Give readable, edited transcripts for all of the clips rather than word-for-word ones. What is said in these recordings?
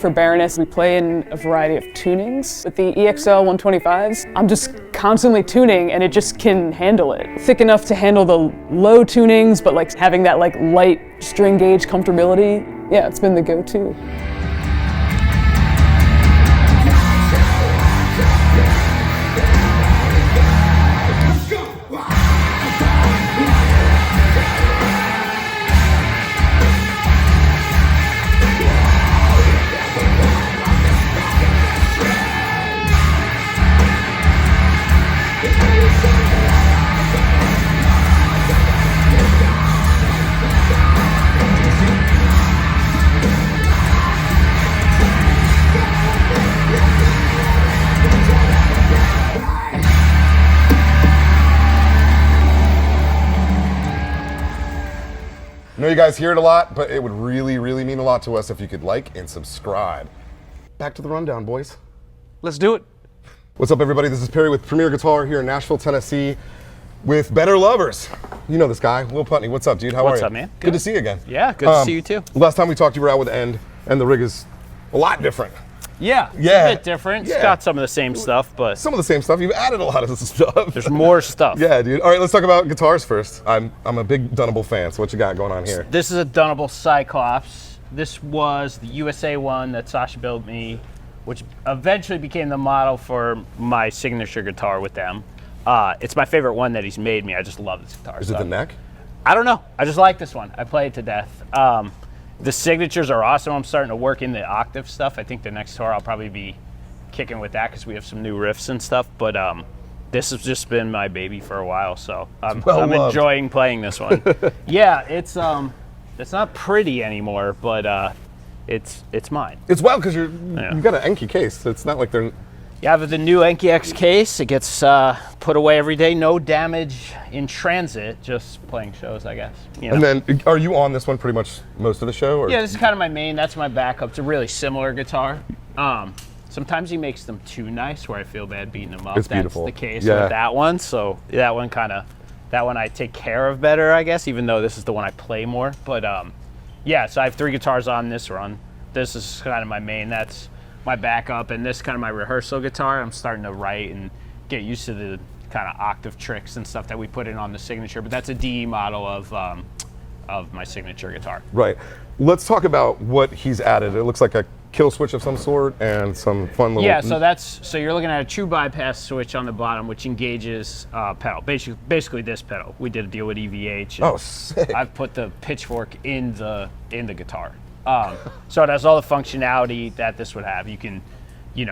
for Baroness. We play in a variety of tunings. With the EXL 125s, I'm just constantly tuning and it just can handle it. Thick enough to handle the low tunings, but like having that like light string gauge comfortability. Yeah, it's been the go-to. I know you guys hear it a lot, but it would really, really mean a lot to us if you could like and subscribe. Back to the rundown, boys. Let's do it. What's up, everybody? This is Perry with Premier Guitar here in Nashville, Tennessee, with Better Lovers. You know this guy, Will Putney. What's up, dude? How are you? What's up, man? Good to see you again. Yeah, good to see you too. Last time we talked, you were out with End, and the rig is a lot different. Yeah, it's Yeah. a bit different. It's got some of the same stuff, but Some of the same stuff. You've added a lot of this stuff. there's more stuff. Yeah, dude. All right, let's talk about guitars first. I'm a big Dunable fan, so what you got going on here? This is a Dunable Cyclops. This was the USA one that Sasha built me, which eventually became the model for my signature guitar with them. It's my favorite one that he's made me. I just love this guitar. Is it the neck? I don't know. I just like this one. I play it to death. The signatures are awesome. I'm starting to work in the octave stuff. I think the next tour I'll probably be kicking with that because we have some new riffs and stuff. But this has just been my baby for a while, so I'm enjoying playing this one. Yeah, it's not pretty anymore, but it's mine. It's wild because you've got an Enki case. So it's not like they're. Yeah, with the new Enki X case, it gets put away every day. No damage in transit, just playing shows, I guess. You know? And then, are you on this one pretty much most of the show? Or? Yeah, this is kind of my main. That's my backup. It's a really similar guitar. Sometimes he makes them too nice, where I feel bad beating them up. It's beautiful. That's the case with that one. So that one I take care of better, I guess, even though this is the one I play more. But yeah, so I have 3 guitars on this run. This is kind of my main. That's my backup, and this kind of my rehearsal guitar. I'm starting to write and get used to the kind of octave tricks and stuff that we put in on the signature. But that's a DE model of my signature guitar. Right. Let's talk about what he's added. It looks like a kill switch of some sort and some fun little. Yeah, so you're looking at a true bypass switch on the bottom, which engages pedal. Basically this pedal. We did a deal with EVH. Oh, sick. I've put the pitchfork in the guitar. So it has all the functionality that this would have. You can,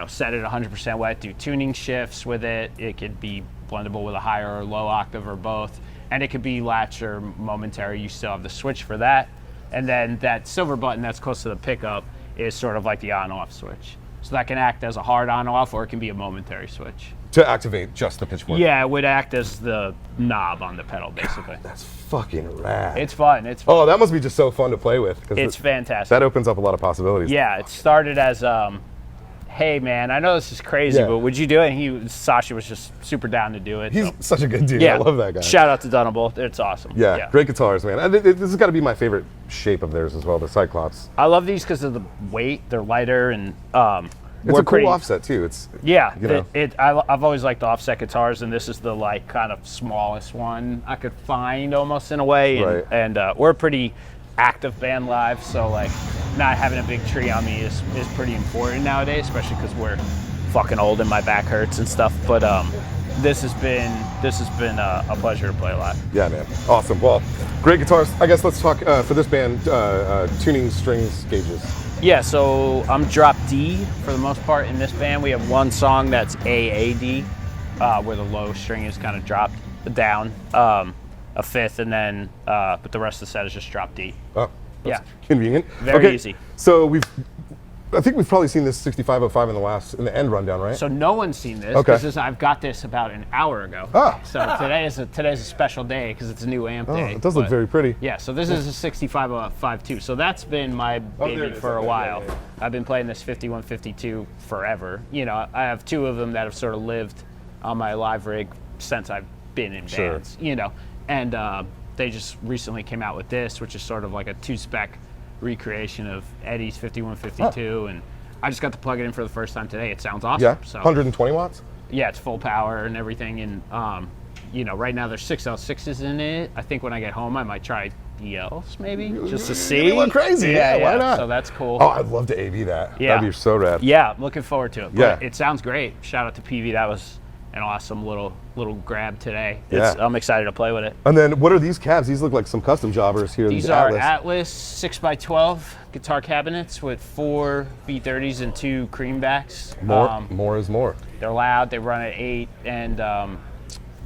set it 100% wet, do tuning shifts with it. It could be blendable with a higher or low octave or both. And it could be latch or momentary. You still have the switch for that. And then that silver button that's close to the pickup is sort of like the on-off switch. So that can act as a hard on-off, or it can be a momentary switch. To activate just the pitchfork. Yeah, it would act as the knob on the pedal, basically. God, that's fucking rad. It's fun. It's fun. Oh, that must be just so fun to play with. It's fantastic. That opens up a lot of possibilities. Yeah, it started as, hey man, I know this is crazy, but would you do it? And Sasha was just super down to do it. He's such a good dude. Yeah. I love that guy. Shout out to Dunable. It's awesome. Yeah, great guitars, man. This has got to be my favorite shape of theirs as well, the Cyclops. I love these because of the weight. They're lighter and it's a cool offset too. It's I've always liked the offset guitars, and this is the like kind of smallest one I could find almost in a way. Right. And we're a pretty active band live, so like not having a big tree on me is pretty important nowadays, especially because we're fucking old and my back hurts and stuff. But this has been a pleasure to play live. Yeah, man. Awesome. Well, great guitars. I guess let's talk for this band tuning strings gauges. Yeah, so I'm drop D for the most part in this band. We have one song that's AAD, where the low string is kind of dropped down a fifth, and then but the rest of the set is just drop D. Oh, that's convenient. Very easy. So I think we've probably seen this 6505 in the end rundown, right? So no one's seen this because I've got this about an hour ago. Ah. So today's a special day because it's a new amp day. It does look very pretty. Yeah, so this is a 6505 too. So that's been my baby for a while. Yeah. I've been playing this 5152 forever. I have 2 of them that have sort of lived on my live rig since I've been in bands. And they just recently came out with this, which is sort of like a 2-spec recreation of Eddie's 5152, and I just got to plug it in for the first time today. It sounds awesome. Yeah, So 120 watts? yeah, it's full power and everything. And you know, right now there's 6L6s in it. I think when I get home, I might try DLs maybe, just to see. You look crazy. Yeah, why not? So that's cool. Oh, I'd love to AV that. Yeah. That'd be so rad. Yeah, I'm looking forward to it. Yeah. But it sounds great. Shout out to Peavey. That was an awesome little grab today. Yeah. I'm excited to play with it. And then what are these cabs? These look like some custom jobbers here. These are Atlas 6x12 guitar cabinets with 4 V30s and 2 creambacks. More is more. They're loud. They run at 8, and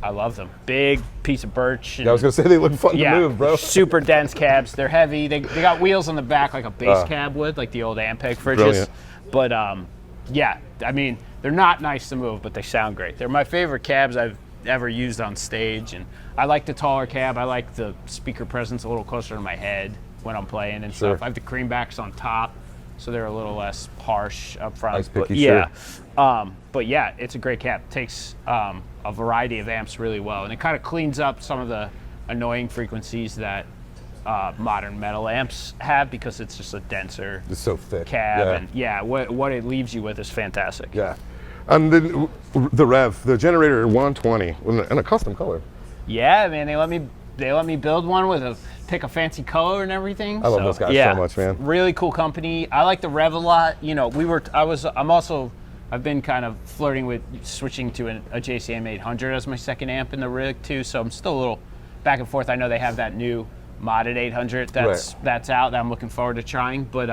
I love them. Big piece of birch. And I was gonna say they look fun to move, bro. Super dense cabs. They're heavy. They got wheels on the back like a bass cab would, like the old Ampeg fridges. Brilliant. But yeah, I mean, they're not nice to move, but they sound great. They're my favorite cabs I've ever used on stage, and I like the taller cab. I like the speaker presence a little closer to my head when I'm playing and stuff. I have the creambacks on top, so they're a little less harsh up front. Nice picky, but, yeah. But yeah, it's a great cab. It takes a variety of amps really well, and it kind of cleans up some of the annoying frequencies that modern metal amps have, because it's just a denser It's so thick. cab. Yeah. And yeah, what it leaves you with is fantastic. Yeah. And then the Revv, the generator 120 in a custom color. Yeah, man, they let me build one with pick a fancy color and everything. I love those guys so much, man. Really cool company. I like the Revv a lot. You know, I've been kind of flirting with switching to a JCM 800 as my second amp in the rig too. So I'm still a little back and forth. I know they have that new modded 800 that's out that I'm looking forward to trying. But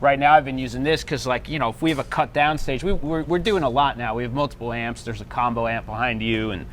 right now I've been using this because, like, you know, if we have a cut down stage, we're doing a lot now. We have multiple amps. There's a combo amp behind you, and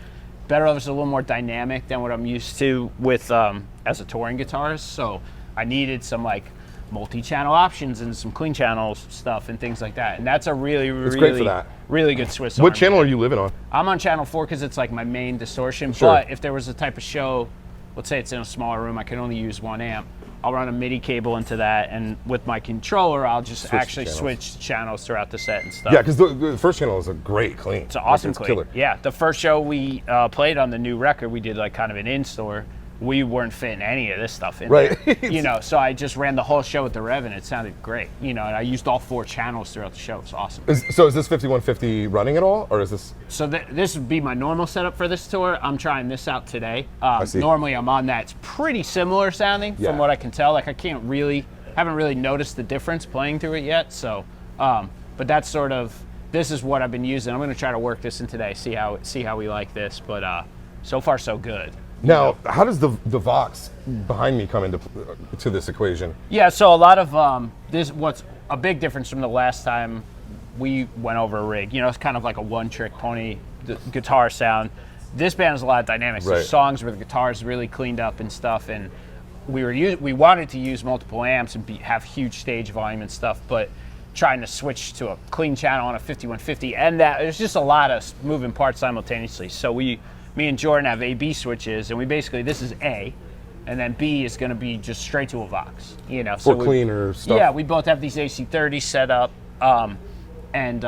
Better Love is a little more dynamic than what I'm used to with as a touring guitarist. So I needed some like multi-channel options and some clean channels stuff and things like that. And that's a really good Swiss What Army. channel are you living on? I'm on channel 4 because it's like my main distortion. Sure. But if there was a type of show, let's say it's in a smaller room, I can only use one amp, I'll run a MIDI cable into that, and with my controller, I'll just switch channels throughout the set and stuff. Yeah, because the first channel is a great clean. It's an awesome it's clean. Killer. Yeah, the first show we played on the new record, we did like kind of an in-store. We weren't fitting any of this stuff in there. You know, so I just ran the whole show with the Revv, and it sounded great. You know, and I used all 4 channels throughout the show. It's awesome. So is this 5150 running at all, or is this? So this would be my normal setup for this tour. I'm trying this out today. I see. Normally I'm on that. It's pretty similar sounding from what I can tell. Like I haven't really noticed the difference playing through it yet. So, but that's sort of, this is what I've been using. I'm going to try to work this in today, see how we like this. But so far so good. Now, how does the Vox behind me come into to this equation? Yeah, so a lot of what's a big difference from the last time we went over a rig. You know, it's kind of like a one-trick pony guitar sound. This band has a lot of dynamics. There's songs where the guitar is really cleaned up and stuff, and we wanted to use multiple amps and have huge stage volume and stuff, but trying to switch to a clean channel on a 5150, and that there's just a lot of moving parts simultaneously. So me and Jordan have A/B switches, and this is A, and then B is going to be just straight to a Vox. You know, for cleaner stuff. Yeah, we both have these AC30s set up, and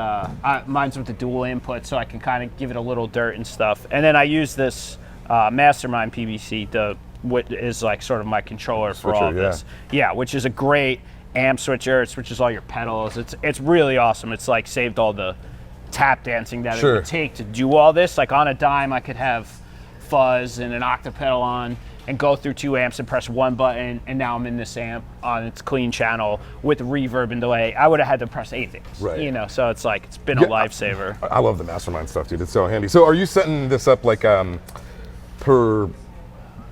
mine's with the dual input, so I can kind of give it a little dirt and stuff. And then I use this Mastermind PVC, what is like sort of my controller for all of this. Yeah, which is a great amp switcher. It switches all your pedals. It's really awesome. It's like saved all the tap dancing that it would take to do all this. Like on a dime, I could have fuzz and an octave pedal on and go through 2 amps and press one button, and now I'm in this amp on its clean channel with reverb and delay. I would have had to press 8 things, you know, so it's like, it's been a lifesaver. I love the Mastermind stuff, dude. It's so handy. So are you setting this up like per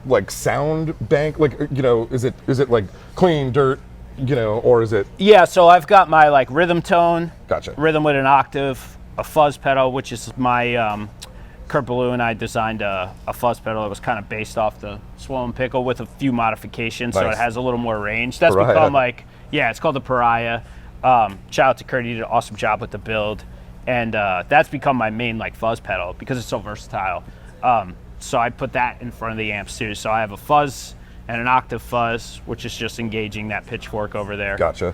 like sound bank? Like, you know, is it like clean, dirt, you know, or is it? Yeah, so I've got my like rhythm tone, rhythm with an octave, a fuzz pedal, which is my Kurt Ballou and I designed a fuzz pedal that was kind of based off the Swollen Pickle with a few modifications, so it has a little more range. That's become like, it's called the Pariah. Shout out to Kurt, he did an awesome job with the build, and that's become my main like fuzz pedal because it's so versatile. So I put that in front of the amps too. So I have a fuzz and an octave fuzz, which is just engaging that pitchfork over there. Gotcha.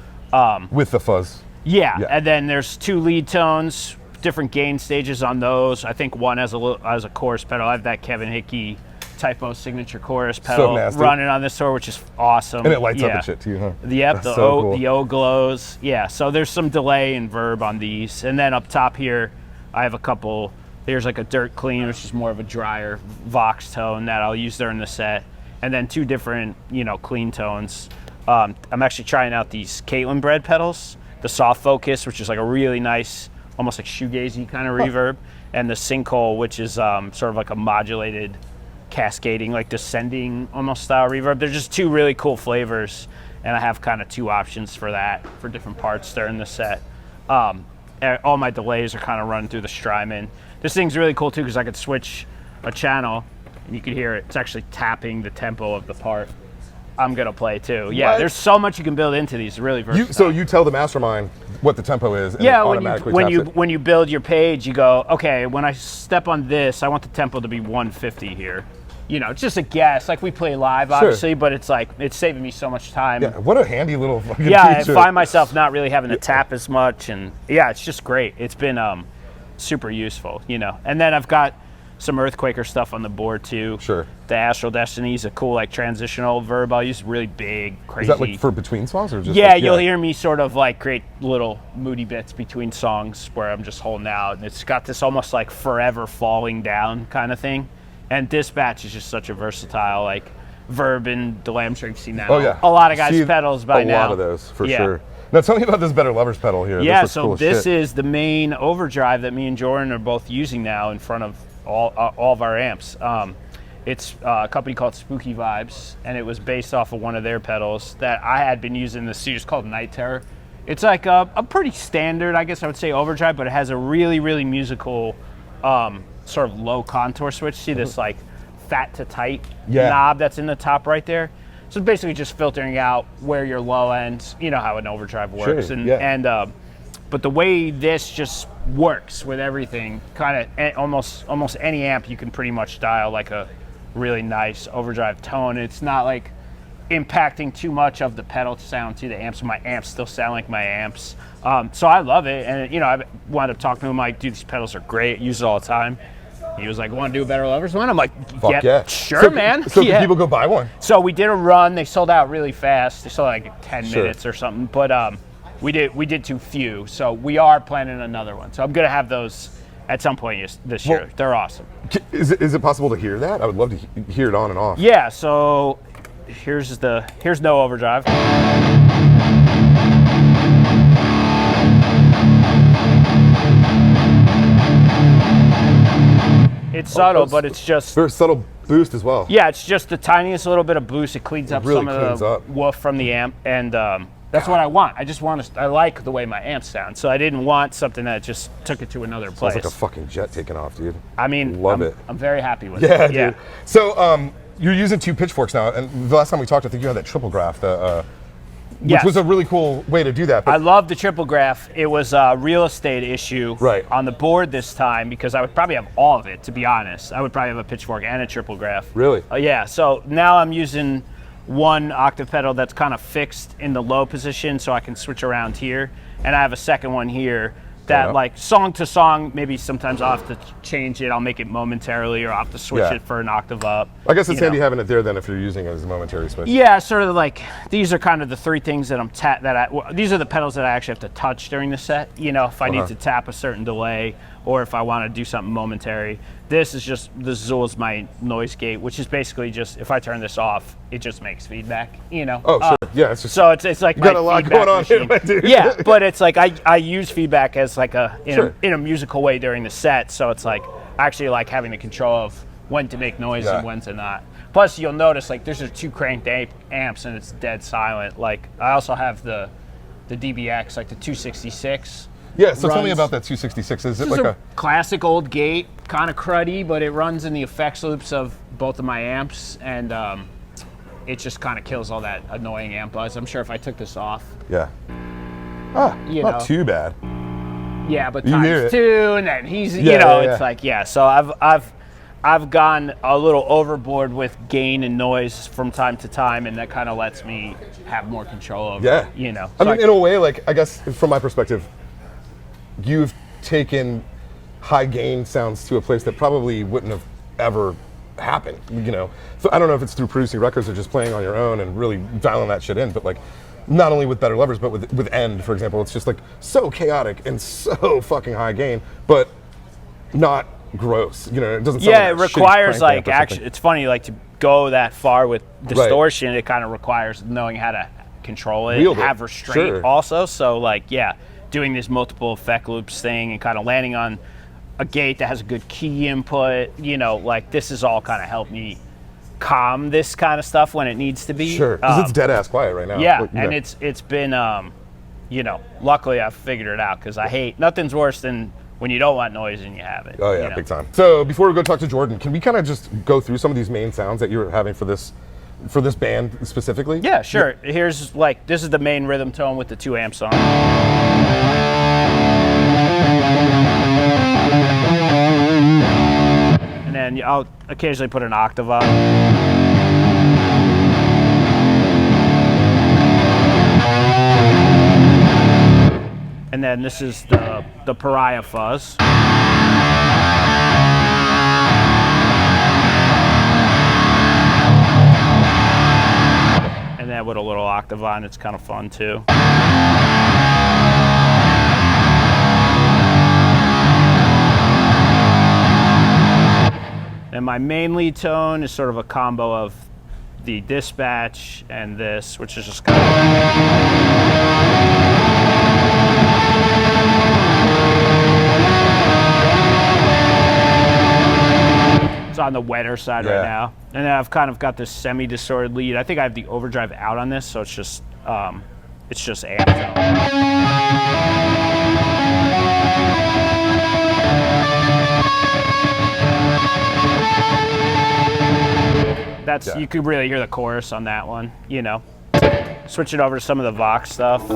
With the fuzz. Yeah, and then there's 2 lead tones, different gain stages on those. I think one has a chorus pedal. I have that Kevin Hickey Typo signature chorus pedal nasty. running on this tour, which is awesome. And it lights up and shit too, huh? Yep, That's so cool. the O glows. Yeah, so there's some delay and Revv on these. And then up top here, I have a couple. There's like a Dirt Clean, which is more of a drier Vox tone that I'll use during the set. And then 2 different, clean tones. I'm actually trying out these Caitlin Bread pedals. The Soft Focus, which is like a really nice, almost like shoegazy kind of reverb. And the Sinkhole, which is sort of like a modulated, cascading, like descending almost style reverb. They're just 2 really cool flavors. And I have kind of 2 options for that, for different parts during the set. All my delays are kind of running through the Strymon. This thing's really cool too because I could switch a channel and you could hear it. It's actually tapping the tempo of the part I'm gonna play too. Yeah, What? there's so much you can build into these. Really versatile. So you tell the mastermind what the tempo is, and yeah, it automatically when you build your page, you go, okay, when I step on this, I want the tempo to be 150 here. It's just a guess. Like we play live, obviously, but it's like it's saving me so much time. Yeah, what a handy little fucking I feature. find myself not really having to tap as much, and yeah, it's just great. It's been super useful, And then I've got some Earthquaker stuff on the board too. Sure. The Astral Destiny is a cool like transitional Revv. I'll use really big, crazy. Is that like for between songs or just? Yeah, like, you'll hear me sort of like create little moody bits between songs where I'm just holding out, and it's got this almost like forever falling down kind of thing. And Dispatch is just such a versatile like Revv and delay. I'm sure you've seen that. Oh yeah. A lot of guys' pedals by now. A lot of those for sure. Now tell me about this Better Lovers pedal here. Yeah, this so cool as this shit. is the main overdrive that me and Jordan are both using now in front of all of our amps. It's a company called Spooky Vibes, and it was based off of one of their pedals that I had been using in the studio. It's called Night Terror. It's like a pretty standard, I guess I would say, overdrive, but it has a really, really musical sort of low contour switch. See this like fat to tight knob that's in the top right there? So it's basically just filtering out where your low end, you know how an overdrive works. Sure, But the way this just works with everything, kind of almost any amp you can pretty much dial like a really nice overdrive tone. It's not like impacting too much of the pedal sound to the amps. So my amps still sound like my amps. So I love it. And I wound up talking to him like, dude, these pedals are great. I use it all the time. He was like, want to do a Better Lovers one? I'm like, yeah, sure, so, man. So can people go buy one? So we did a run. They sold out really fast. They sold out like 10 minutes or something. But we did too few. So we are planning another one. So I'm going to have those at some point this year. They're awesome. Is it possible to hear that? I would love to hear it on and off. Yeah, so here's no overdrive. It's subtle, but it's just very subtle boost as well. Yeah, it's just the tiniest little bit of boost. It cleans up some of the woof from the amp, and that's what I want. I like the way my amps sound, so I didn't want something that just took it to another place. Sounds like a fucking jet taking off, dude. I mean, love it. I'm very happy with it. Yeah, dude. So you're using 2 pitchforks now, and the last time we talked, I think you had that triple graph, which was a really cool way to do that. I love the triple graph. It was a real estate issue on the board this time because I would probably have all of it, to be honest. I would probably have a pitchfork and a triple graph. Really? Yeah, so now I'm using one octave pedal that's kind of fixed in the low position so I can switch around here. And I have a second one here that like song to song, maybe sometimes I'll have to change it. I'll make it momentarily or I'll have to switch it for an octave up. I guess it's handy having it there then if you're using it as a momentary switch. Yeah, sort of like these are kind of the 3 things that these are the pedals that I actually have to touch during the set. If I need to tap a certain delay or if I want to do something momentary. This is my noise gate, which is basically just if I turn this off, it just makes feedback. Oh, sure. Yeah, it's just so it's like you got a lot going on here, my dude. Yeah, but it's like I use feedback as like in a musical way during the set. So it's like I actually like having the control of when to make noise and when to not. Plus, you'll notice like there's 2 cranked amps and it's dead silent. Like I also have the DBX, like the 266. Yeah, so tell me about that 266. Is it like a classic old gate, kind of cruddy, but it runs in the effects loops of both of my amps, and it just kind of kills all that annoying amp buzz. I'm sure if I took this off. Yeah. Not too bad. Yeah, but times 2, and then he's, it's like, So I've gone a little overboard with gain and noise from time to time, and that kind of lets me have more control over it. So I mean, in a way, like, I guess from my perspective, you've taken high gain sounds to a place that probably wouldn't have ever happen, you know. So I don't know if it's through producing records or just playing on your own and really dialing that shit in, but like, not only with Better Lovers, but with End, for example, it's just like so chaotic and so fucking high gain, but not gross. You know, it doesn't sound Yeah, like it requires like actually. it's funny, like to go that far with distortion, it kind of requires knowing how to control it, Wield it. have restraint Sure. also. So like, yeah, doing this multiple effect loops thing and kind of landing on a gate that has a good key input, you know, like this has all kind of helped me calm this kind of stuff when it needs to be. Sure, because it's dead ass quiet right now. Yeah, Like, and it's been, you know, luckily I've figured it out because nothing's worse than when you don't want noise and you have it. Oh yeah, you know? big time. So before we go talk to Jordan, can we kind of just go through some of these main sounds that you're having for this band specifically? Yeah, sure. Here's like, this is the main rhythm tone with the 2 amps on. And then I'll occasionally put an octave on. And then this is the Pariah fuzz. And then with a little octave on, it's kind of fun too. And my main lead tone is sort of a combo of the Dispatch and this, which is just kind of... It's on the wetter side right now. And then I've kind of got this semi-distorted lead. I think I have the overdrive out on this, so it's just amp tone. You could really hear the chorus on that one, you know. Switch it over to some of the Vox stuff. It's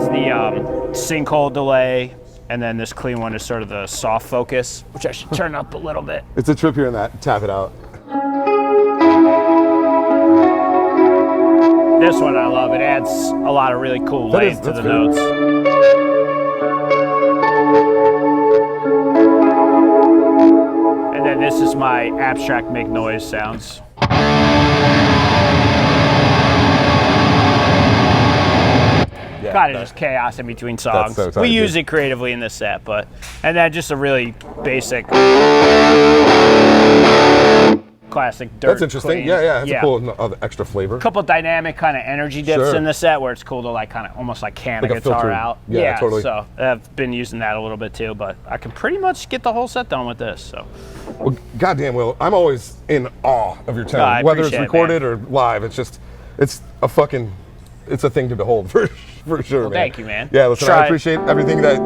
the sinkhole delay, and then this clean one is sort of the soft focus, which I should turn up a little bit. It's a trip hearing that. Tap it out. This one I love. It adds a lot of really cool length to the notes. And then this is my abstract make noise sounds. Kind of just chaos in between songs. So tight, we use it creatively in this set, and then just a really basic classic dirt. That's interesting. clean. Yeah. It's a cool extra flavor. A couple dynamic kind of energy dips in the set where it's cool to like kind of almost like can a guitar filter. out. Yeah, totally. So I've been using that a little bit too, but I can pretty much get the whole set done with this. So. Well, goddamn, Will, I'm always in awe of your tone, I whether it's appreciate it, recorded or live. It's a thing to behold for sure, Well, man. thank you, man. Yeah, listen, Try. I appreciate everything that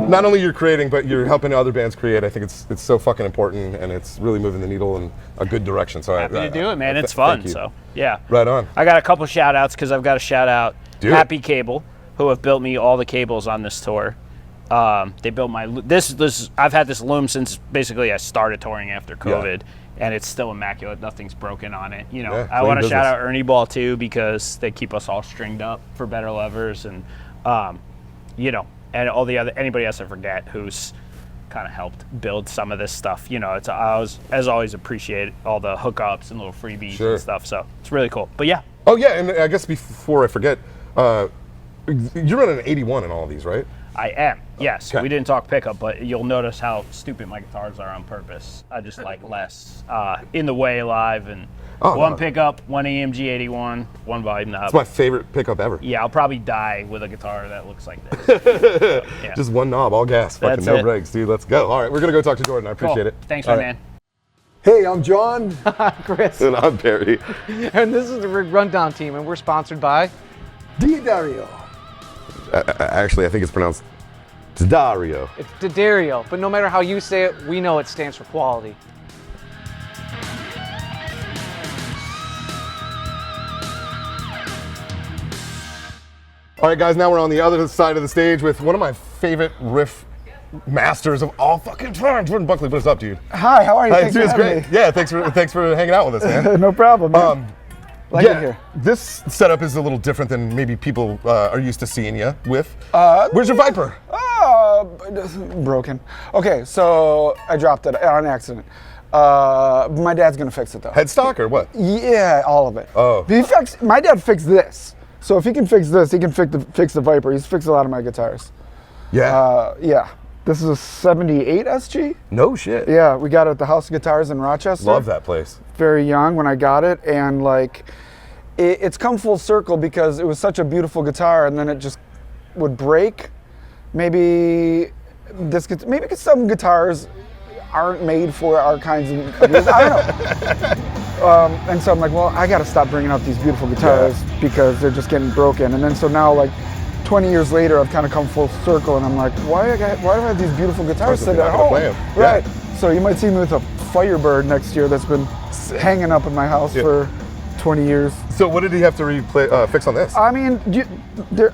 not only you're creating, but you're helping other bands create. I think it's so fucking important, and it's really moving the needle in a good direction. So Happy to do it, man. It's fun. So yeah. Right on. I got a couple shout outs because I've got to shout out Happy Cable, who have built me all the cables on this tour. They built my this. I've had this loom since basically I started touring after COVID. Yeah. And it's still immaculate. Nothing's broken on it. You know, I want to shout out Ernie Ball too because they keep us all stringed up for Better Lovers, and you know, and all the other anybody else I forget who's kind of helped build some of this stuff. You know, as always appreciate all the hookups and little freebies and stuff. So it's really cool. But yeah. Oh yeah, and I guess before I forget, you're running an 81 in all of these, right? I am, yes. Okay. We didn't talk pickup, but you'll notice how stupid my guitars are on purpose. I just like less in the way live, and one pickup, one EMG 81, one volume knob. It's my favorite pickup ever. Yeah, I'll probably die with a guitar that looks like this. So, yeah. Just one knob, all gas, fucking no brakes, dude. Let's go. All right, we're gonna go talk to Jordan. I appreciate it. Thanks, my man. Hey, I'm John. Chris. And I'm Barry. And this is the Rig Rundown team, and we're sponsored by D'Addario. Actually, I think it's pronounced D'Addario. It's D'Addario, but no matter how you say it, we know it stands for quality. All right, guys, now we're on the other side of the stage with one of my favorite riff masters of all fucking time, Jordan Buckley. What's up, dude? Hi, how are you? Thanks for it's having great. me. Yeah, thanks for hanging out with us, man. No problem, man. Like it here. This setup is a little different than maybe people are used to seeing you with. Where's your Viper? Broken. Okay, so I dropped it on accident. My dad's gonna fix it though. Headstock or what? Yeah, all of it. Oh. My dad fixed this. So if he can fix this, he can fix the Viper. He's fixed a lot of my guitars. Yeah. Yeah. This is a 78 SG. No shit. Yeah, we got it at the House of Guitars in Rochester. Love that place. Very young when I got it, and like, it's come full circle because it was such a beautiful guitar, and then it just would break. Maybe some guitars aren't made for our kinds of music. I don't know. And so I'm like, well, I got to stop bringing out these beautiful guitars because they're just getting broken. And then so now, like, 20 years later, I've kind of come full circle, and I'm like, why do I have these beautiful guitars sitting at home? Right. So you might see me with a Firebird next year that's been hanging up in my house for 20 years. So what did he have to fix on this? I mean,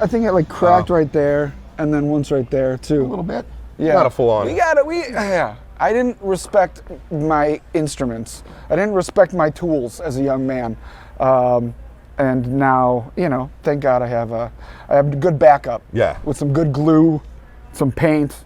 I think it like cracked right there, and then once right there too. A little bit. Yeah. Not a full on. I didn't respect my instruments. I didn't respect my tools as a young man. And now, thank God I have a good backup. Yeah. With some good glue, some paint.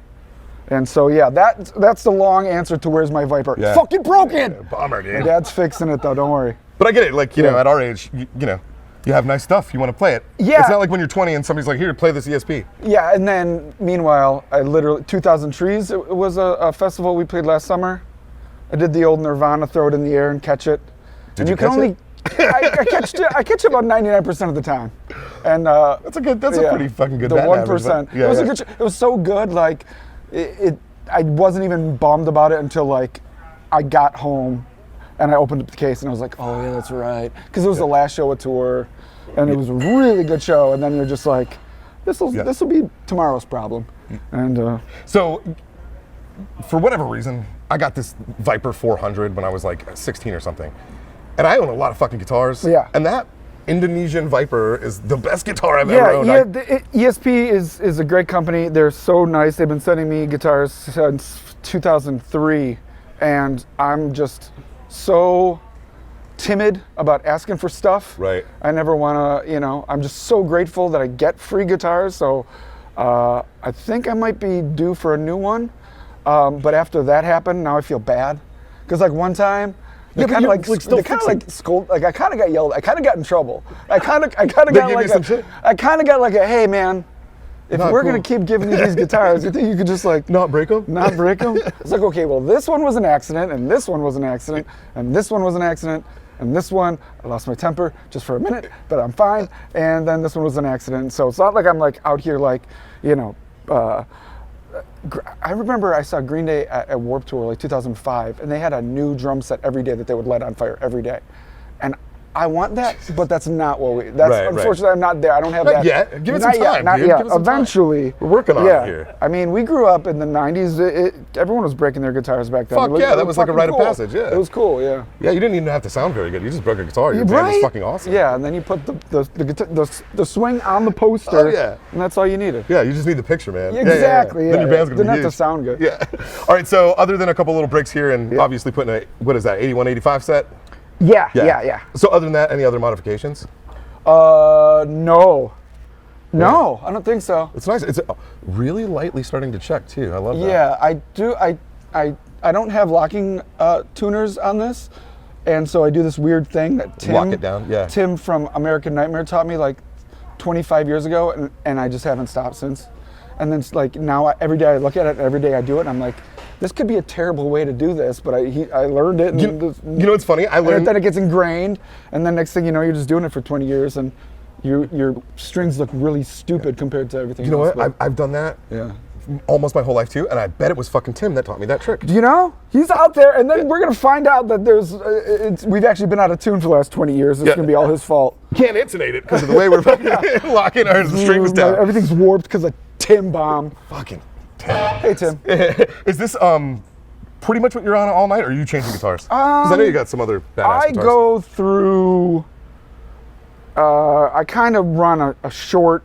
And so, yeah, that's the long answer to where's my Viper. Yeah. It's fucking broken! Yeah, bummer, dude. My dad's fixing it, though, don't worry. But I get it, like, at our age, you have nice stuff, you want to play it. Yeah. It's not like when you're 20 and somebody's like, here, play this ESP. Yeah, and then, meanwhile, 2,000 Trees, it was a festival we played last summer. I did the old Nirvana, throw it in the air and catch it. Did you catch it? I catch it about 99% of the time, and that's a pretty fucking good. The batting 1%. Yeah, it was a good. It was so good. Like, I wasn't even bummed about it until like I got home, and I opened up the case and I was like, oh yeah, that's right, because it was the last show of tour, and it was a really good show. And then you're just like, this will be tomorrow's problem, and so for whatever reason, I got this Viper 400 when I was like 16 or something. And I own a lot of fucking guitars. Yeah. And that Indonesian Viper is the best guitar I've ever owned. ESP is a great company. They're so nice. They've been sending me guitars since 2003. And I'm just so timid about asking for stuff. Right. I never want to, I'm just so grateful that I get free guitars. So I think I might be due for a new one. But after that happened, now I feel bad. Because like one time, They kind of like scold. Like I kind of got yelled. I kind of got in trouble. I kind of got like a hey man, if we're gonna keep giving you these guitars, you think you could just like not break them? Not break them? It's like, okay, well this one was an accident, and this one was an accident, and this one was an accident, and this one I lost my temper just for a minute, but I'm fine. And then this one was an accident. So it's not like I'm like out here like I remember I saw Green Day at Warped Tour like 2005, and they had a new drum set every day that they would light on fire every day. And I want that, but that's not what unfortunately, I'm not there. I don't have that. Not yet. Give it some time, Not dude. yet. Give it some Eventually. time. We're working on it here. I mean, we grew up in the 90s. Everyone was breaking their guitars back then. Fuck yeah, that was like a rite of passage, yeah. It was cool, yeah. Yeah, you didn't even have to sound very good. You just broke a guitar. Your band was fucking awesome. Yeah, and then you put the swing on the poster, and that's all you needed. Yeah, you just need the picture, man. Exactly, yeah. Then your band's going to be Didn't huge. have to sound good. Yeah. All right, so other than a couple little breaks here and obviously putting a, what is that, 81, 85 set? Yeah. So other than that, any other modifications? No, I don't think so. It's nice. It's really lightly starting to check too. I love that. Yeah, I do. I don't have locking tuners on this, and so I do this weird thing that Lock it down. Yeah. Tim from American Nightmare taught me like 25 years ago, and I just haven't stopped since. And then it's like now every day I look at it, every day I do it, and I'm like, this could be a terrible way to do this, but I learned it. And you know what's funny? I learned. And then it gets ingrained, and then next thing you know, you're just doing it for 20 years, and your strings look really stupid compared to everything else. You know what? I've done that. Yeah. Almost my whole life too, and I bet it was fucking Tim that taught me that trick. Do you know? He's out there, and then we're gonna find out that we've actually been out of tune for the last 20 years. It's gonna be all his fault. Can't intonate it because of the way we're fucking locking our strings down. Everything's warped because of Tim bomb. Fucking Tim. Hey Tim. Is this pretty much what you're on all night, or are you changing guitars? Because I know you got some other badass guitars. I go through. I kind of run a short.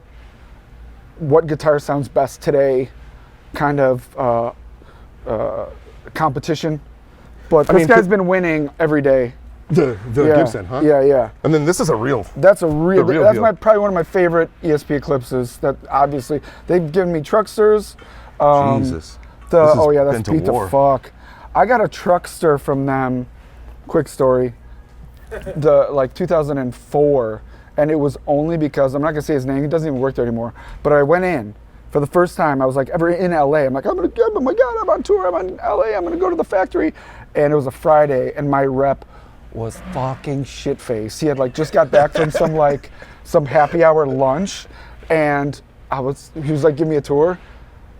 What guitar sounds best today? Kind of competition, but this guy's been winning every day The Yeah. Gibson, huh? Yeah. And then this is a real. That's a real. The real That's deal. probably one of my favorite ESP Eclipses. That obviously they've given me trucksters. Jesus. That's been to beat the war. fuck. I got a truckster from them. Quick story. 2004, and it was only because I'm not gonna say his name. He doesn't even work there anymore. But I went in for the first time. I was like ever in LA. I'm like, oh my god, I'm on tour. I'm in LA. I'm gonna go to the factory, and it was a Friday, and my rep was fucking shit-faced. He had like just got back from some happy hour lunch, and he was like, give me a tour,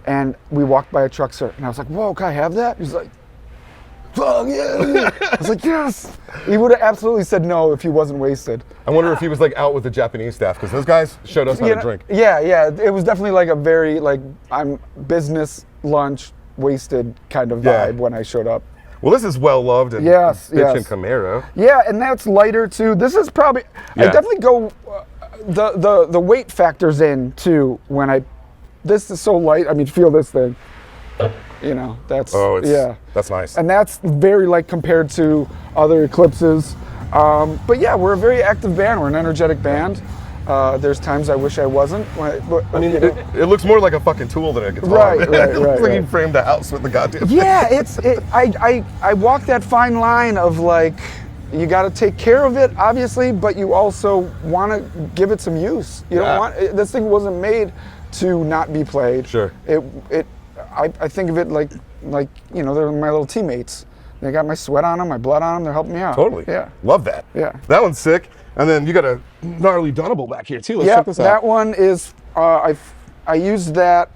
and we walked by a truckster, and I was like, whoa, can I have that? He was like, fuck yeah. I was like, yes. He would have absolutely said no if he wasn't wasted. I wonder if he was like out with the Japanese staff because those guys showed us how to drink. Yeah. It was definitely like a very I'm business lunch wasted kind of vibe when I showed up. Well, this is well loved and bitchin' Camaro. Yeah, and that's lighter too. This is probably I definitely go the weight factors in too when this is so light. I mean, feel this thing. You know, that's that's nice. And that's very light compared to other Eclipses. But yeah, we're a very active band. We're an energetic band. There's times I wish I wasn't. I mean, it looks more like a fucking tool than a guitar. Right. It looks like you framed a house with the goddamn thing. Yeah, I walk that fine line of like, you got to take care of it, obviously, but you also want to give it some use. You don't want this thing wasn't made to not be played. Sure. I think of it like you know, they're my little teammates. They got my sweat on them, my blood on them. They're helping me out. Totally. Yeah. Love that. Yeah. That one's sick. And then you got a gnarly Dunable back here too. Let's check this out. That one is I used that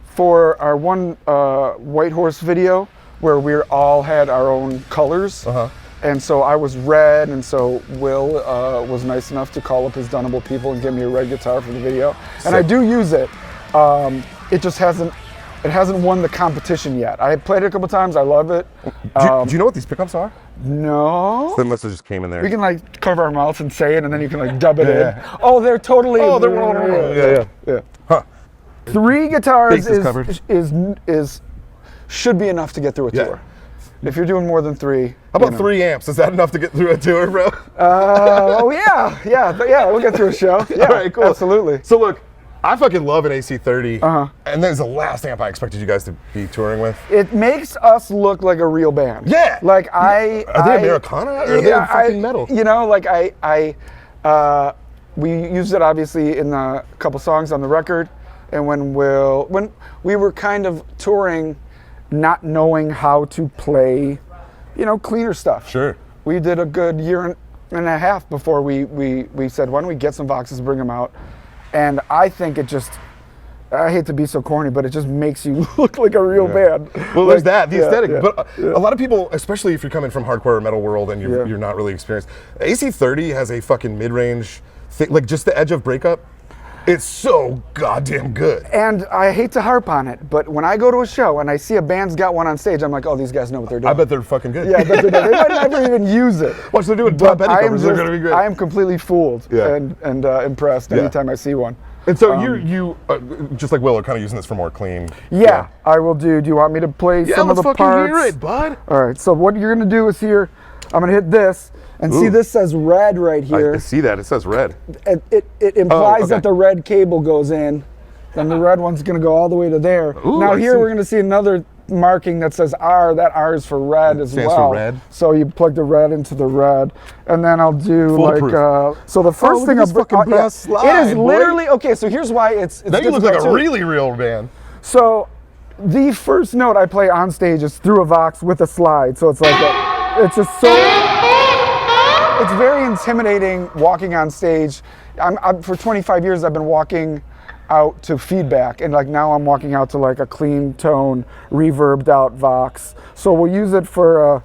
for our one White Horse video where we all had our own colors. And so I was red, and so Will was nice enough to call up his Dunable people and give me a red guitar for the video. And I do use it. It just hasn't won the competition yet. I played it a couple times. I love it. Do you know what these pickups are? No. They must have just came in there. We can like cover our mouths and say it, and then you can like dub it in. Oh, they're totally. Oh, they're yeah. Huh. 3 guitars Bases covered. should be enough to get through a tour. If you're doing more than 3. How about 3 amps? Is that enough to get through a tour, bro? Yeah. We'll get through a show. Yeah, All right, cool. Absolutely. So look, I fucking love an AC30, and that is the last amp I expected you guys to be touring with. It makes us look like a real band. Yeah. Like Are they Americana or are they fucking metal? You know, like we used it obviously in a couple songs on the record, and when we were kind of touring, not knowing how to play, you know, cleaner stuff. Sure. We did a good year and a half before we said, why don't we get some Voxes, bring them out. And I think it just, I hate to be so corny, but it just makes you look like a real band. Well, there's that, the aesthetic. yeah, But a lot of people, especially if you're coming from hardcore or metal world and you're not really experienced, AC30 has a fucking mid-range thing, like just the edge of breakup. It's so goddamn good. And I hate to harp on it, but when I go to a show and I see a band's got one on stage, I'm like, oh, these guys know what they're doing. I bet they're fucking good. Yeah, I bet they might never even use it. Watch, they're doing Tom Petty covers, they're gonna be great. I am completely fooled and impressed anytime I see one. And so you just like Will, are kind of using this for more clean. Yeah, I will do. Do you want me to play some of the parts? Yeah, let's fucking hear it, bud. All right, so what you're gonna do is here, I'm gonna hit this, and see this says red right here. I see that, it says red. It implies that the red cable goes in, then the red one's gonna go all the way to there. Ooh, now I here see. we're gonna see another marking that says R, that R is for red as Stands well. for red. So you plug the red into the red, and then I'll do Foolproof. so the first look thing at this fucking brass slide, it is boy. literally, okay, so here's why it's Now you look like a difficult, too. really real band. So the first note I play on stage is through a Vox with a slide. So it's like it's just so, it's very intimidating walking on stage. For 25 years I've been walking out to feedback, and like now I'm walking out to like a clean tone, reverbed out Vox. So we'll use it for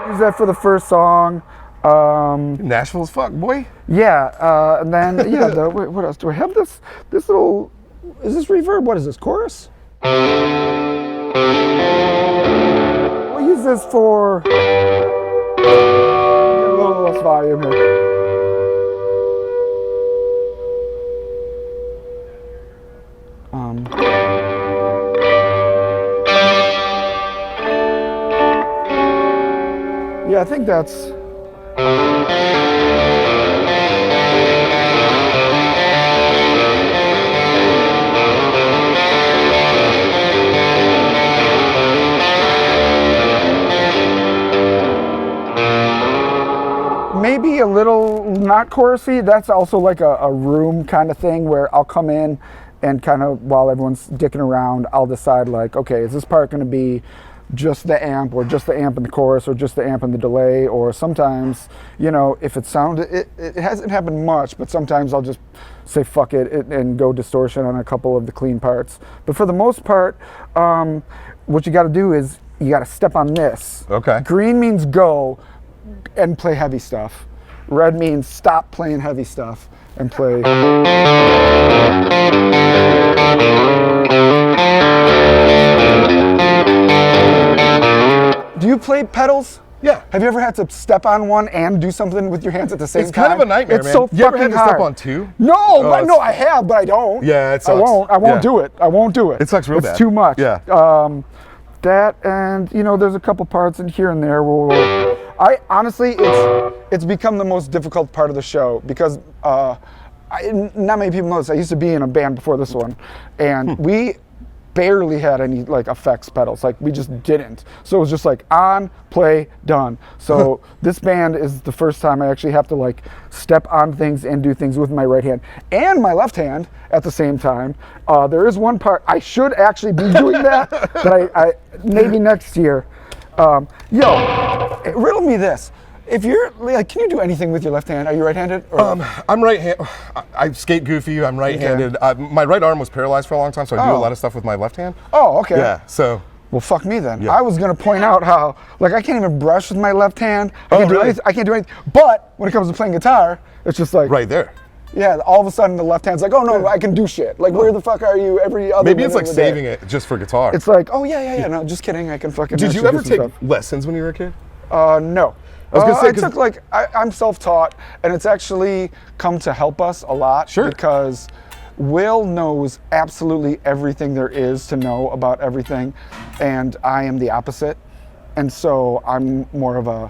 use that for the first song. Nashville as fuck, boy. Yeah, and then wait, what else do I have? This little, is this reverb? What is this, chorus? We'll use this for a little less volume here. Yeah, I think that's. Maybe a little not chorusy. That's also like a room kind of thing where I'll come in and kind of while everyone's dicking around, I'll decide like, okay, is this part going to be just the amp or just the amp in the chorus or just the amp in the delay? Or sometimes, you know, if it sounded, it hasn't happened much, but sometimes I'll just say fuck it and go distortion on a couple of the clean parts. But for the most part, what you got to do is you got to step on this. Okay. Green means go and play heavy stuff. Red means stop playing heavy stuff and play. Do you play pedals? Yeah. Have you ever had to step on one and do something with your hands at the same time? It's kind of a nightmare, it's man. So you ever fucking had to step hard. on two? No, no, I have, but I don't. Yeah, it sucks. I won't Yeah. do it. I won't do it. It sucks real bad. It's too much. Yeah. That and you know, there's a couple parts in here and there where I honestly, it's become the most difficult part of the show because not many people know this. I used to be in a band before this one, and we barely had any like effects pedals. Like we just didn't. So it was just like on, play, done. So this band is the first time I actually have to like step on things and do things with my right hand and my left hand at the same time. There is one part I should actually be doing that, but I maybe next year. Riddle me this. If you're like, can you do anything with your left hand? Are you right-handed? Or? I'm right-handed. I skate goofy. I'm right-handed. My right arm was paralyzed for a long time, so I do a lot of stuff with my left hand. Oh, okay. Yeah. So. Well, fuck me then. Yeah. I was gonna point out how, like, I can't even brush with my left hand. I can't do anything. I can't do anything. But when it comes to playing guitar, it's just like Right there. Yeah. All of a sudden, the left hand's like, oh no, I can do shit. Like, where the fuck are you? Every other. Maybe it's like minute of the day. saving it just for guitar. It's like, oh yeah. No, just kidding. I can fucking. Did you ever do some take stuff. lessons when you were a kid? No. I was gonna say, I took like I'm self-taught, and it's actually come to help us a lot. Sure. Because Will knows absolutely everything there is to know about everything, and I am the opposite. And so I'm more of a,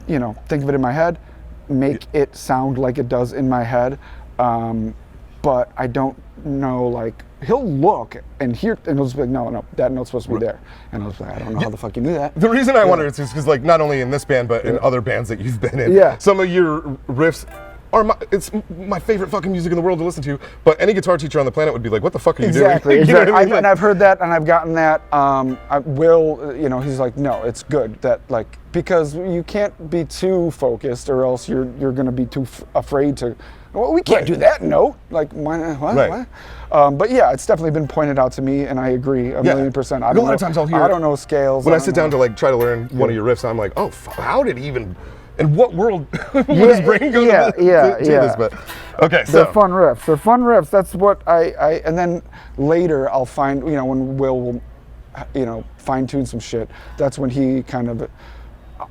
you know, think of it in my head, make it sound like it does in my head, but I don't know, like, he'll look and hear, and he'll just be like, no, that note's supposed to be there. And I was like, I don't know how the fuck you knew that. The reason I wonder is because, like, not only in this band, but in other bands that you've been in, Yeah. some of your riffs are it's my favorite fucking music in the world to listen to, but any guitar teacher on the planet would be like, what the fuck are you doing? Exactly. You know what I mean? And I've heard that, and I've gotten that. Will, you know, he's like, no, it's good that, like, because you can't be too focused, or else you're gonna be too afraid to. Well, we can't do that note. Like, why? What? Right. What? But yeah, it's definitely been pointed out to me, and I agree a million percent. A lot of times I'll hear. I don't know scales. When I sit down to like try to learn one of your riffs, I'm like, oh, how did he even? In what world would his brain go to this? But okay, so they're fun riffs. They're fun riffs. That's what I and then later I'll find, you know, when Will will, you know, fine tune some shit. That's when he kind of.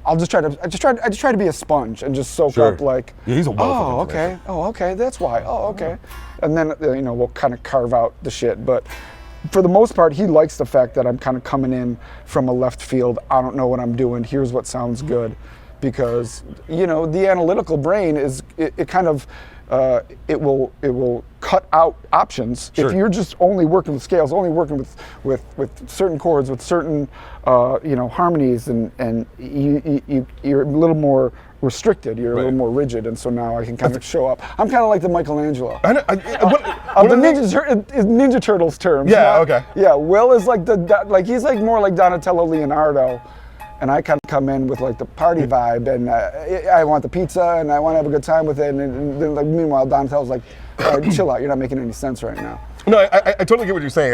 I just try to be a sponge and just soak up, like, yeah, he's a wealth of okay, that's why, okay, and then, you know, we'll kind of carve out the shit. But for the most part, he likes the fact that I'm kind of coming in from a left field. I don't know what I'm doing. Here's what sounds good, because, you know, the analytical brain is it kind of it will cut out options. Sure. If you're just only working with scales, only working with certain chords, with certain you know, harmonies, and you're a little more restricted. You're a little more rigid, and so now I can kind of show up. I'm kind of like the Michelangelo. I know, Of the Ninja Turtles terms. Yeah. Okay. Yeah. Will is like he's like more like Donatello Leonardo. And I kind of come in with like the party vibe, and I want the pizza, and I want to have a good time with it. And then, like, meanwhile, Donatello's like, all right, chill out. You're not making any sense right now. No, I totally get what you're saying.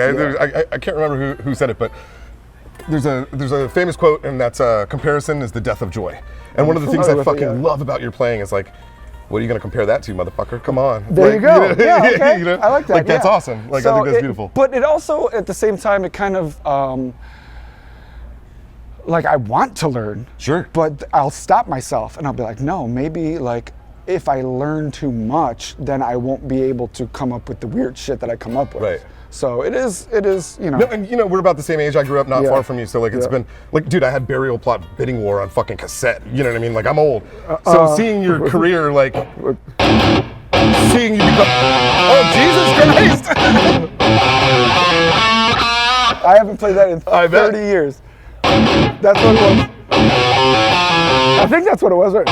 I can't remember who said it, but there's a famous quote, and that's comparison is the death of joy. And one of the things I fucking love about your playing is like, what are you gonna compare that to, motherfucker? Come on. There you go. You know, yeah, okay. You know? I like that. Like, that's awesome. Like, I think that's beautiful. But it also, at the same time, it kind of. Like, I want to learn, Sure, but I'll stop myself and I'll be like, no, maybe like if I learn too much, then I won't be able to come up with the weird shit that I come up with. Right. So it is, you know. No, and we're about the same age. I grew up not Yeah. far from you, so like it's Yeah. been like, dude, I had Burial Plot Bidding War on fucking cassette. You know what I mean? Like I'm old, so seeing your career, like seeing you become, oh Jesus Christ! I haven't played that in I bet. 30 years. That's what it was. I think that's what it was, right?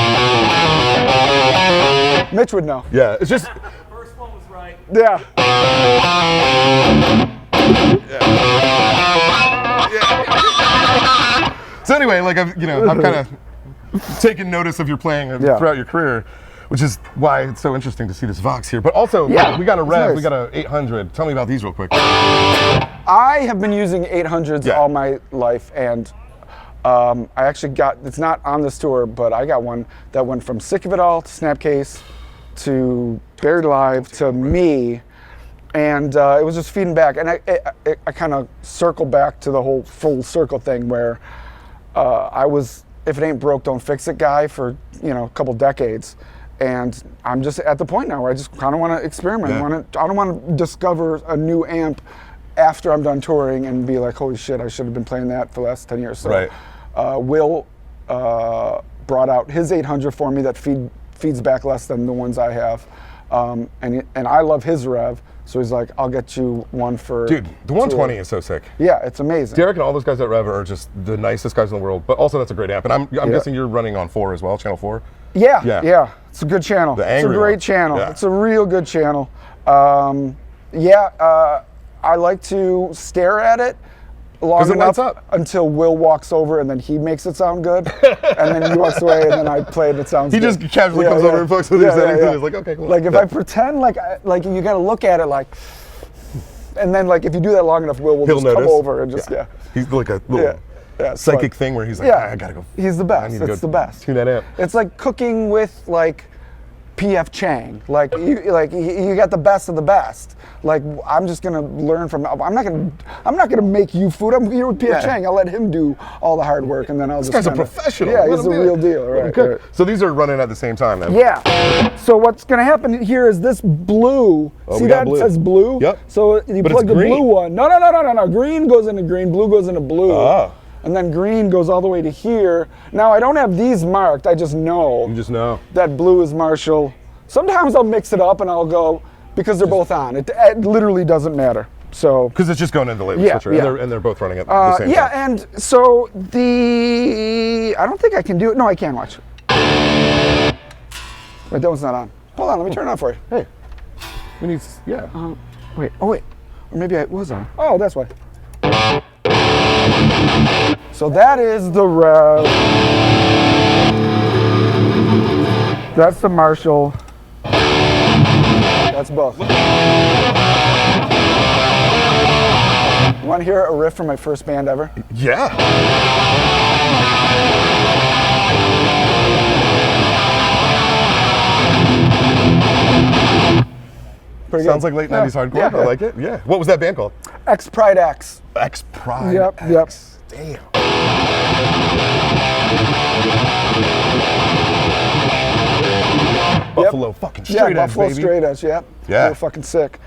Mitch would know. Yeah, it's just. First one was right. Yeah. So anyway, like I've kind of taken notice of your playing Yeah. throughout your career, which is why it's so interesting to see this Vox here. But also, Yeah, we got a it's Revv, nice. we got a 800. Tell me about these real quick. I have been using 800s Yeah. all my life, and I actually got, it's not on this tour, but I got one that went from Sick of It All to Snapcase to Buried Alive to me, and it was just feeding back. And I kind of circle back to the whole full circle thing where I was, if it ain't broke, don't fix it guy for, a couple decades. And I'm just at the point now where I just kind of want to experiment. Yeah. I don't want to discover a new amp after I'm done touring and be like, holy shit, I should have been playing that for the last 10 years. So, Right. Will brought out his 800 for me that feeds back less than the ones I have. And I love his Revv, so he's like, I'll get you one for... Dude, the 120 is so sick. Yeah, it's amazing. Derek and all those guys at Revv are just the nicest guys in the world, but also that's a great amp. And I'm guessing you're running on 4 as well, channel 4? Yeah. It's a good channel. The It's a angry great one. channel. Yeah. It's a real good channel. I like to stare at it long 'Cause it lights enough up. until Will walks over and then he makes it sound good. And then he walks away and then I play and it sounds He good. just casually comes over and fucks with your settings and he's like, okay, cool. Like if Yeah. I pretend like you gotta look at it like, and then like if you do that long enough, Will will He'll just notice. come over and just, He's like a little it's psychic fun. thing where he's like, Yeah, I gotta go. He's the I best. need to It's go the best. Tune that amp. It's like cooking with like P.F. Chang. Like you got the best of the best. Like I'm just gonna learn from. I'm not gonna make you food. I'm here with P.F. Chang. I'll let him do all the hard work, and then I'll This just. guy's a professional. Yeah, Let he's him the do real it. deal. Right, Okay. right. So these are running at the same time then? Yeah. So what's gonna happen here is this blue. Oh, See we got that blue. says blue? Yep. So you But plug it's the green. blue one. No. Green goes into green. Blue goes into blue. Ah. And then green goes all the way to here. Now I don't have these marked. I just know. You just know. That blue is Marshall. Sometimes I'll mix it up and I'll go, because they're both on. It literally doesn't matter. So. Because it's just going into the label Yeah, switcher, yeah. and they're both running at the same Yeah, time. and so I don't think I can do it. No, I can watch. Wait, that one's not on. Hold on, let me turn it on for you. Hey, we need, yeah. Wait, or maybe I was on. Oh, that's why. So that is the Revv. That's the Marshall. That's both. You want to hear a riff from my first band ever? Yeah. Pretty Sounds good. like late 90s hardcore. Yeah. I like it. Yeah. What was that band called? X Pride X. X Pride. Yep. Damn. Buffalo fucking straight edge, Buffalo baby. straight edge, yeah. Yeah. Real fucking sick.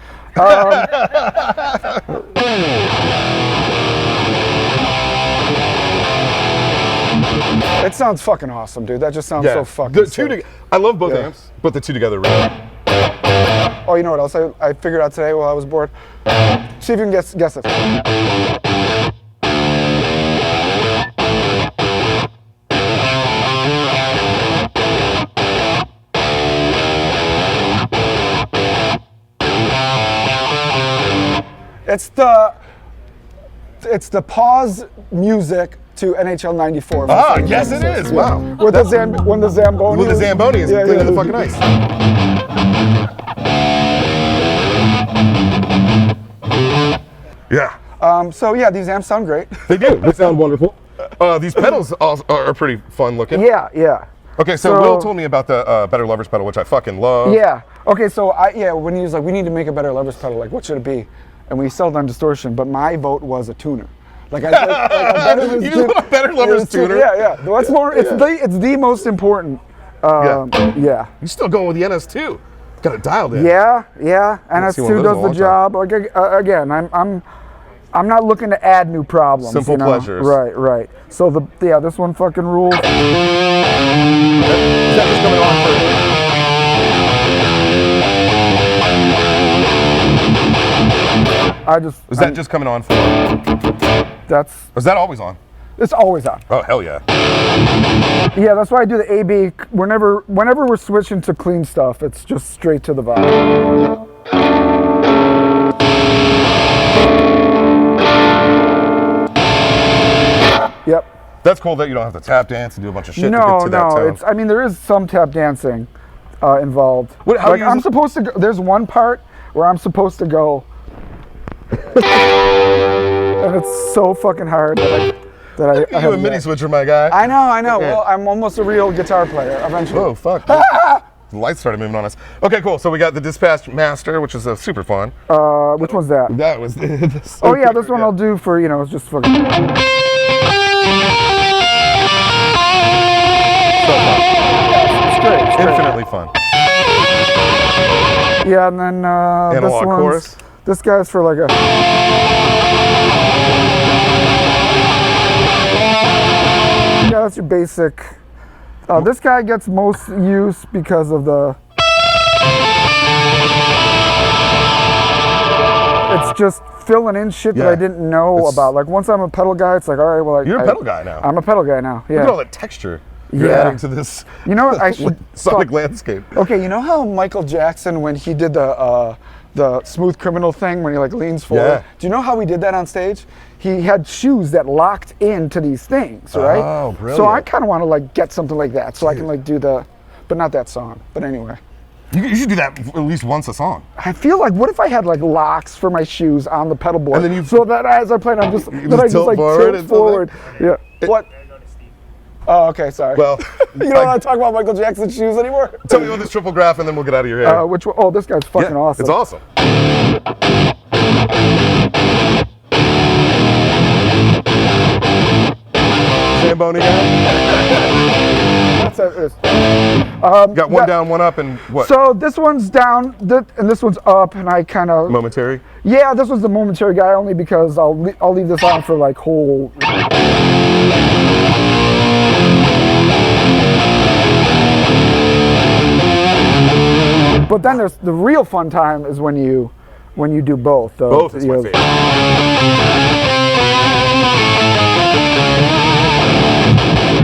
It sounds fucking awesome, dude. That just sounds so fucking the sick. two I love both Yeah. amps, but the two together really. Oh, you know what else I figured out today while I was bored? See if you can guess it. It's the pause music to NHL '94. Ah, yes it is. Wow. With when the Zamboni. With the Zamboni is into the fucking ice. Yeah. So yeah, these amps sound great. They do. They sound wonderful. These pedals also are pretty fun looking. Yeah. Okay, so Will told me about the Better Lovers pedal, which I fucking love. Yeah. Okay, so when he was like, we need to make a Better Lovers pedal, like what should it be? And we settled on distortion, but my vote was a tuner. Like I You just want a Better Lovers tuner? Yeah. What's more? It's the most important. Yeah. You're still going with the NS2. Got it dialed in. Yeah. haven't seen one NS2 of those in a does the long job. Like again, I'm not looking to add new problems. Simple pleasures. Right. So this one fucking rules. Is that just coming on for? Is that just coming on for? Is that always on? It's always on. Oh hell yeah. Yeah, that's why I do the AB. Whenever we're switching to clean stuff, it's just straight to the vibe. Yep. That's cool that you don't have to tap dance and do a bunch of shit to get to that tone. I mean, there is some tap dancing involved. I'm supposed to go, there's one part where I'm supposed to go, and it's so fucking hard that I you a mini switcher, my guy. I know. Yeah. Well, I'm almost a real guitar player eventually. Oh, fuck. The lights started moving on us. Okay, cool. So we got the Dispatch Master, which is super fun. Which one's that? That was. This one I'll do for, it's just fucking. So fun. It's great. Infinitely fun. Yeah, and then Analog chorus. This guy's for like a. Yeah, that's your basic. This guy gets most use because of the. It's just filling in shit that I didn't know about. Like once I'm a pedal guy, it's like, all right, well, you're a pedal guy now. I'm a pedal guy now. Yeah. Look at all that texture you're adding to this. You know what? I should sonic landscape. Okay, you know how Michael Jackson, when he did the Smooth Criminal thing, when he like leans forward. Yeah. Do you know how he did that on stage? He had shoes that locked into these things, right? Oh, brilliant. So I kind of want to like get something like that, so I can like do but not that song. But anyway. You should do that at least once a song. I feel like, what if I had like locks for my shoes on the pedal board, and then so that as I play, I'm just tilt forward. Yeah. What? Oh, okay, sorry. Well, you don't want to talk about Michael Jackson's shoes anymore? Tell me about this triple graph, and then we'll get out of your hair. Which one? Oh, this guy's fucking awesome. It's awesome. Zamboni guy. That's it. Got one down, one up, and what? So this one's down, and this one's up, and I kind of. Momentary. Yeah, this was the momentary guy only because I'll leave this on for like whole. But then there's the real fun time is when you do both. Both is my favorite.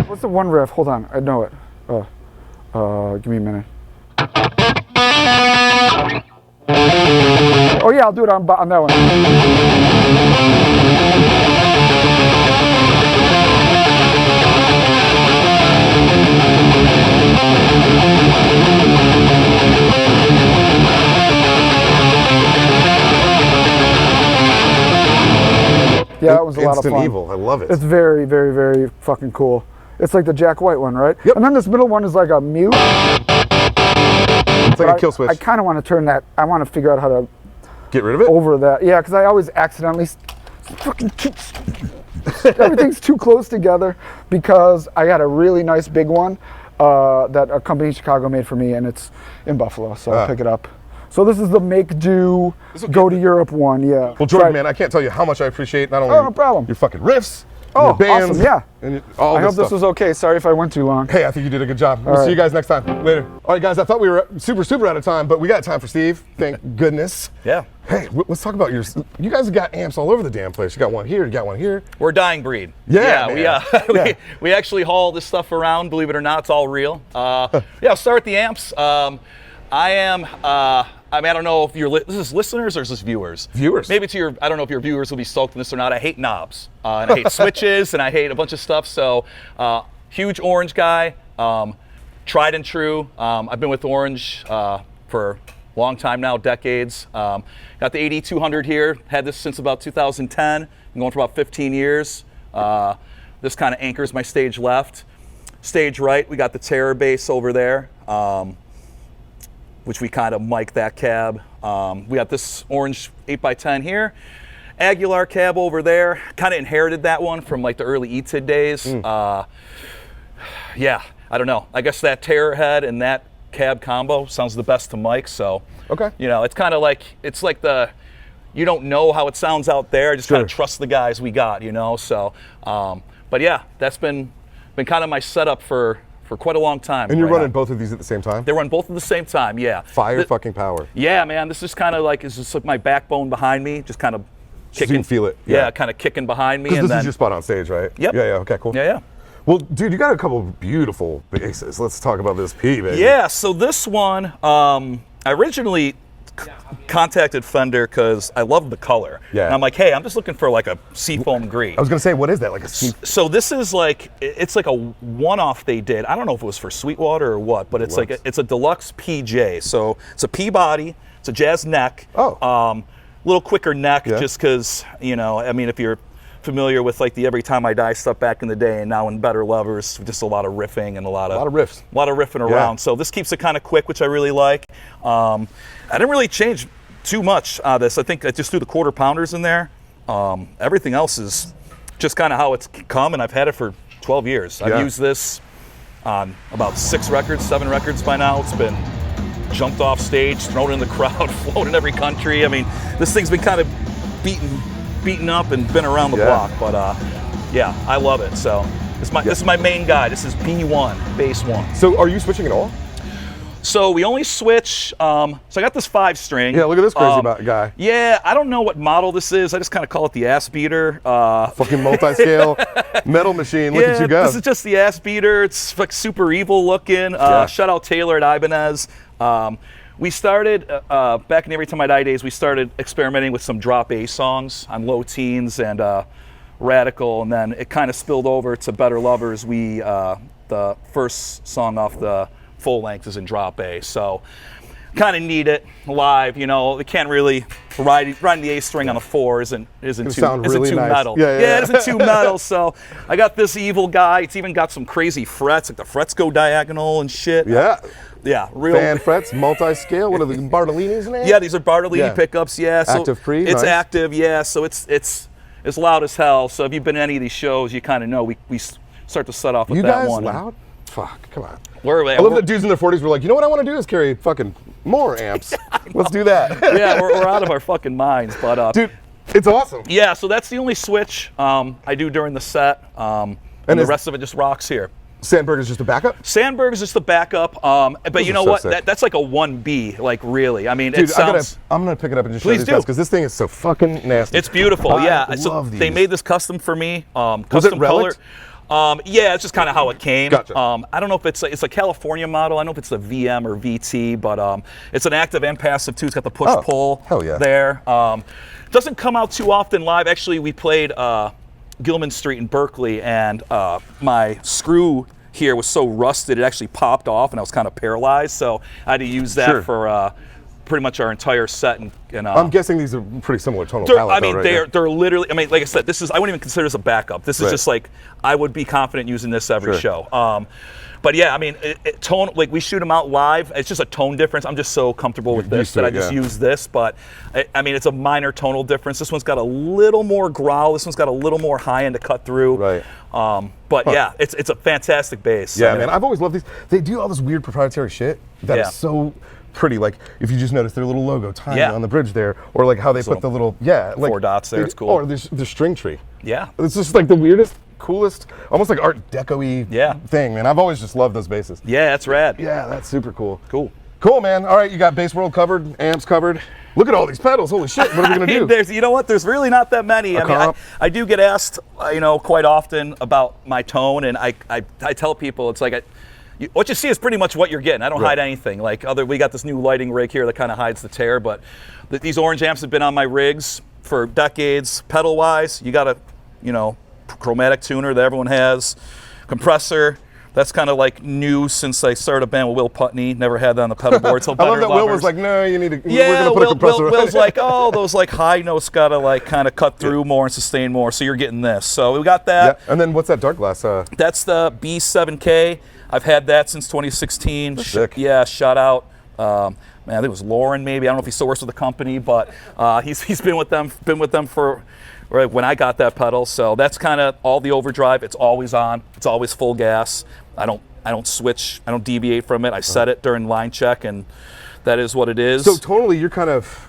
What's the one riff? Hold on, I know it. Give me a minute. Oh yeah, I'll do it on that one. Yeah, that was a lot of fun. Instant Evil, I love it. It's very, very, very fucking cool. It's like the Jack White one, right? Yep. And then this middle one is like a mute. It's like a kill switch. I kind of want to turn that. I want to figure out how to get rid of it. Over that, yeah, because I always accidentally fucking everything's too close together. Because I got a really nice big one that a company in Chicago made for me, and it's in Buffalo, so I'll pick it up. So this is the make do, go to Europe one, yeah. Well, Jordan, man, I can't tell you how much I appreciate not only no problem. your fucking riffs, your your bands, awesome, yeah. and all I hope this was okay. Sorry if I went too long. Hey, I think you did a good job. We'll see you guys next time. Later. All right, guys, I thought we were super out of time, but we got time for Steve. Thank goodness. Yeah. Hey, let's talk about yours. You guys have got amps all over the damn place. You got one here, you got one here. We're a dying breed. Yeah, we actually haul this stuff around, believe it or not, it's all real. Yeah, I'll start with the amps. I don't know if this is listeners or is this viewers? Viewers. Maybe I don't know if your viewers will be stoked on this or not. I hate knobs, and I hate switches, and I hate a bunch of stuff. So, huge Orange guy, tried and true. I've been with Orange for a long time now, decades. Got the 8200 here, had this since about 2010. Been going for about 15 years. This kind of anchors my stage left. Stage right, we got the Terror bass over there. Which we kind of mic that cab. We got this Orange 8x10 here. Aguilar cab over there. Kind of inherited that one from like the early ETID days. Yeah, I don't know. I guess that Terror head and that cab combo sounds the best to Mike. So, Okay. you know, it's kind of like, it's like you don't know how it sounds out there. Just kind of trust the guys we got, you know. So, but yeah, that's been kind of my setup for quite a long time. And you're right running now. both of these at the same time? They run both at the same time, yeah. Fire fucking power. Yeah, man, this is kind of like, it's just like my backbone behind me, just kind of So you kicking. can feel it. Yeah, kind of kicking behind me. Because And this then, is your spot on stage, right? Yep. Yeah, okay, cool. yeah. Well, dude, you got a couple of beautiful basses. Let's talk about this Peavey. Yeah, so this one, I originally contacted Fender because I love the color. Yeah. And I'm like, hey, I'm just looking for like a seafoam green. I was gonna say, what is that? Like a So this is like, it's like a one-off they did. I don't know if it was for Sweetwater or what, but it's like it's a deluxe PJ. So it's a P body, it's a jazz neck. Oh. Little quicker neck, Yeah. just because, you know, I mean, if you're familiar with like the Every Time I Die stuff back in the day, and now in Better Lovers, just a lot of riffing and a lot of riffs. a lot of riffing Yeah. around. So this keeps it kind of quick, which I really like. I didn't really change too much this. I think I just threw the quarter pounders in there. Everything else is just kind of how it's come, and I've had it for 12 years. I've Yeah. used this on about 7 records by now. It's been jumped off stage, thrown in the crowd, flown in every country. I mean, this thing's been kind of beaten up and been around the block, but yeah, I love it. So this is my main guy. This is B1, bass 1. So are you switching at all? So we only switch, so I got this 5-string. Yeah, look at this crazy guy. Yeah, I don't know what model this is. I just kind of call it the ass beater. Fucking multi-scale metal machine. Look at you go. This is just the ass beater. It's like super evil looking. Shout out Taylor at Ibanez. We started, back in the Every Time I Die days, we started experimenting with some drop A songs on Low Teens and Radical, and then it kind of spilled over to Better Lovers. The first song off the full length is in drop A, so kind of need it live. You know, they can't really riding the A string on a 4 isn't too really nice. metal. Yeah. It isn't too metal. So I got this evil guy. It's even got some crazy frets, like the frets go diagonal and shit. Yeah, real fan frets, multi-scale. What are the Bartolini's in there? Yeah, these are Bartolini pickups. Yeah, so active pre. It's nice. active. Yeah, so it's loud as hell. So if you've been to any of these shows, you kind of know we start to set off with You that guys one. loud? Fuck, come on. I I love that dudes in their 40s were like, you know what I want to do is carry fucking more amps. Let's do that. Yeah, we're out of our fucking minds. But Dude, it's awesome. yeah, so that's the only switch I do during the set, and the rest of it just rocks here. Sandberg is just a backup? Sandberg is just the backup, but you know so what? sick. That's like a 1B, like really. I mean, Dude, it sounds. I'm gonna pick it up and just show Please these do. guys because this thing is so fucking nasty. It's beautiful. I So love these. they made this custom for me. Was Custom it relic? color. Yeah, it's just kind of how it came. Gotcha. I don't know if it's a California model. I don't know if it's a VM or VT, but it's an active and passive too. It's got the push-pull hell yeah. there. Doesn't come out too often live. Actually, we played Gilman Street in Berkeley, and my screw here was so rusted it actually popped off, and I was kind of paralyzed. So I had to use that for pretty much our entire set. And I'm guessing these are pretty similar tonal palettes. I mean, they're literally. I mean, like I said, this is. I wouldn't even consider this a backup. This is just like I would be confident using this every show. But yeah, I mean, tone. Like we shoot them out live. It's just a tone difference. I'm just so comfortable with this that I just use this. But I mean, it's a minor tonal difference. This one's got a little more growl. This one's got a little more high end to cut through. Right. But yeah, it's a fantastic bass. Yeah, man. I've always loved these. They do all this weird proprietary shit that is so pretty. Like if you just notice their little logo tiny on the bridge there, or like how they put the little like 4 dots there. It's cool. Or the string tree. Yeah. It's just like the weirdest, coolest, almost like Art Deco-y thing, man. I've always just loved those basses. Yeah, that's rad. Yeah, that's super cool. Cool, man. All right, you got bass world covered, amps covered. Look at all these pedals. Holy shit, what are we gonna do? You know what? There's really not that many. I mean, I do get asked, quite often about my tone, and I tell people it's like what you see is pretty much what you're getting. I don't hide anything. Like we got this new lighting rig here that kind of hides the tear, but these orange amps have been on my rigs for decades. Pedal wise, you got a chromatic tuner that everyone has, compressor. That's kind of like new since I started a band with Will Putney. Never had that on the pedal board. So I love that Will was like, no, you need to. We're gonna put a compressor. Will's like, oh, those like high notes gotta like kind of cut through more and sustain more. So you're getting this. So we got that. Yeah. And then what's that dark glass? That's the B7K. I've had that since 2016. Sick. Yeah, shout out. Man, I think it was Lauren. Maybe I don't know if he still works with the company, but he's been with them. For. Right when I got that pedal, so that's kind of all the overdrive. It's always on. It's always full gas. I I don't switch, I don't deviate from it. I set it during line check, and that is what it is. So tonally, you're kind of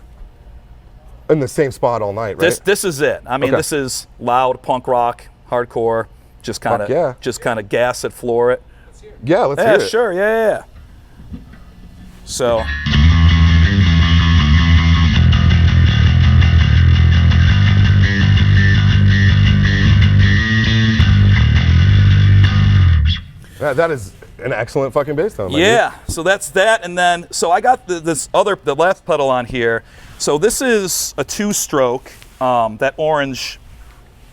in the same spot all night, right? This is it. I mean, this is loud punk rock, hardcore. Just kind of gas it, floor it. Yeah, let's hear it. Sure, yeah. So. That is an excellent fucking bass tone. Yeah, so that's that, and then so I got the last pedal on here. So this is a 2-stroke that Orange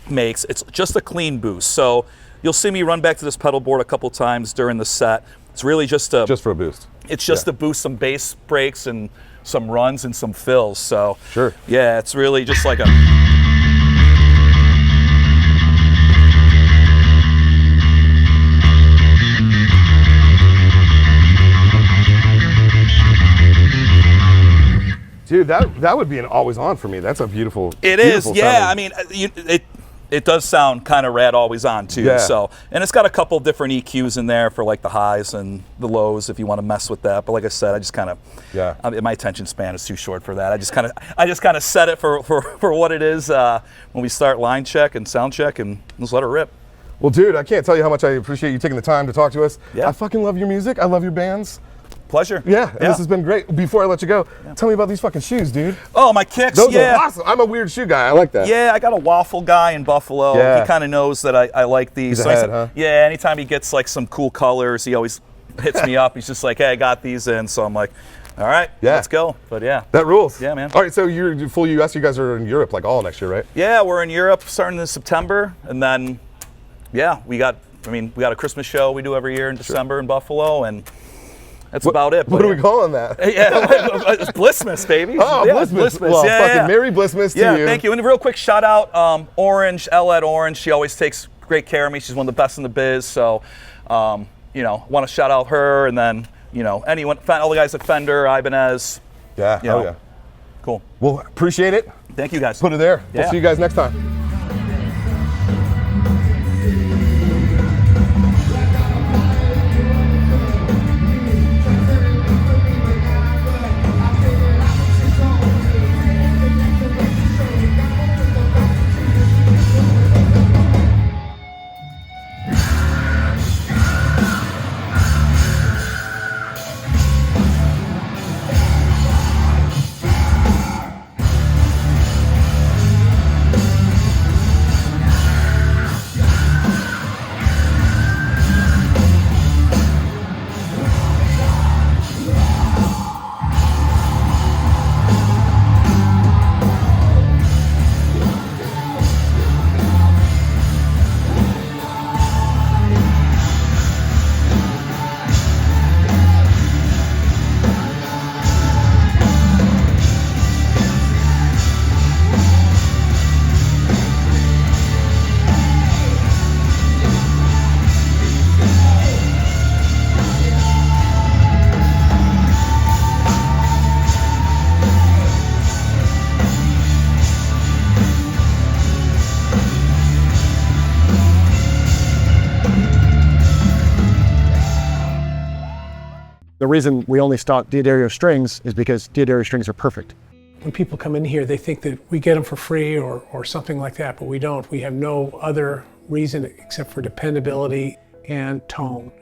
makes. It's just a clean boost. So you'll see me run back to this pedal board a couple times during the set. It's really just for a boost. It's just to boost some bass breaks and some runs and some fills. So sure. Yeah, it's really just like a. Dude, that would be an always on for me. That's a beautiful. It beautiful is, yeah. sounding. I mean, it does sound kind of rad always on too. Yeah. So, and it's got a couple different EQs in there for like the highs and the lows if you want to mess with that. But like I said, I just kind of my attention span is too short for that. I just kind of set it for what it is when we start line check and sound check, and just let it rip. Well, dude, I can't tell you how much I appreciate you taking the time to talk to us. Yeah. I fucking love your music. I love your bands. Pleasure. Yeah, and this has been great. Before I let you go, tell me about these fucking shoes, dude. Oh, my kicks. Those are awesome. I'm a weird shoe guy. I like that. Yeah, I got a waffle guy in Buffalo. Yeah. He kind of knows that I like these. He's ahead, huh? Yeah, anytime he gets like some cool colors, he always hits me up. He's just like, hey, I got these in. So I'm like, all right, let's go. But yeah. That rules. Yeah, man. All right, so you're full US. You guys are in Europe like all next year, right? Yeah, we're in Europe starting in September. And then, yeah, we got a Christmas show we do every year in December in Buffalo. And that's about it. What are we calling that? Yeah, it's Blissmas, baby. Oh, yeah, Blissmas. Well, fucking Merry Blissmas to you. Yeah, thank you. And a real quick shout out, Orange, Elle at Orange. She always takes great care of me. She's one of the best in the biz. So, want to shout out her, and then, anyone, all the guys at Fender, Ibanez. Yeah, hell yeah. Cool. Well, appreciate it. Thank you, guys. Put it there. Yeah. We'll see you guys next time. The reason we only stock D'Addario strings is because D'Addario strings are perfect. When people come in here, they think that we get them for free or something like that, but we don't. We have no other reason except for dependability and tone.